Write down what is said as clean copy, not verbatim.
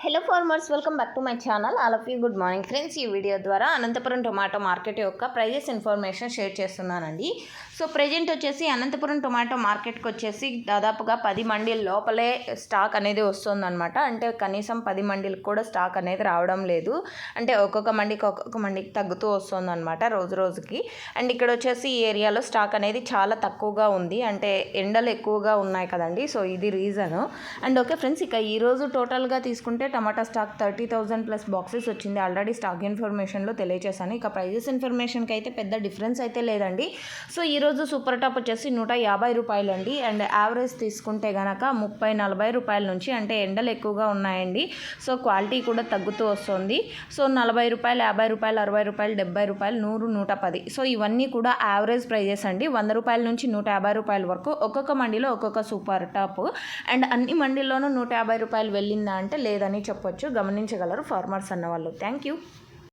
Hello farmers, welcome back to my channel. All of you good morning friends. ఈ video ద్వారా Anantapuram tomato market యొక్క prices information share చేస్తున్నానండి. So present వచ్చేసి Anantapuram tomato మార్కెట్కి వచ్చేసి దాదాపుగా 10 మండీల లోపలే స్టాక్ అనేది వస్తుందన్నమాట. అంటే కనీసం 10 మండీలకు కూడా స్టాక్ అనేది రావడం లేదు. అంటే ఒక్కొక్క మండీకి తగ్గుతూ వస్తుందన్నమాట రోజు రోజుకి. అండ్ ఇక్కడ వచ్చేసి ఈ ఏరియాలో స్టాక్ అనేది చాలా తక్కువగా ఉంది. అంటే ఎండలు ఎక్కువగా ఉన్నాయి కదండి, సో ఇది రీజను. అండ్ ఓకే ఫ్రెండ్స్, ఇక ఈరోజు టోటల్గా తీసుకుంటే టమాటా స్టాక్ 30,000 ప్లస్ బాక్సెస్ వచ్చింది. ఆల్రెడీ స్టాక్ ఇన్ఫర్మేషన్లో తెలియజేశాను. ఇక ప్రైజెస్ ఇన్ఫర్మేషన్కి అయితే పెద్ద డిఫరెన్స్ అయితే లేదండి. సో ఈరోజు సూపర్ టాప్ వచ్చేసి 150 రూపాయలు అండి. అండ్ యావరేజ్ తీసుకుంటే కనుక 30-40 రూపాయల నుంచి, అంటే ఎండలు ఎక్కువగా ఉన్నాయండి. సో క్వాలిటీ కూడా తగ్గుతూ వస్తుంది. సో 40 రూపాయలు, 50 రూపాయలు, 60 రూపాయలు, 70 రూపాయలు, 100, 110. సో ఇవన్నీ కూడా యావరేజ్ ప్రైజెస్ అండి. 100 రూపాయల నుంచి 150 రూపాయల వరకు ఒక్కొక్క మండీలో ఒక్కొక్క సూపర్ టాప్. అండ్ అన్ని మండీల్లోనూ 150 రూపాయలు వెళ్ళిందా అంటే లేదని చెప్పొచ్చు. గమనించగలరు ఫార్మర్స్ అన్నవాళ్ళు. Thank you.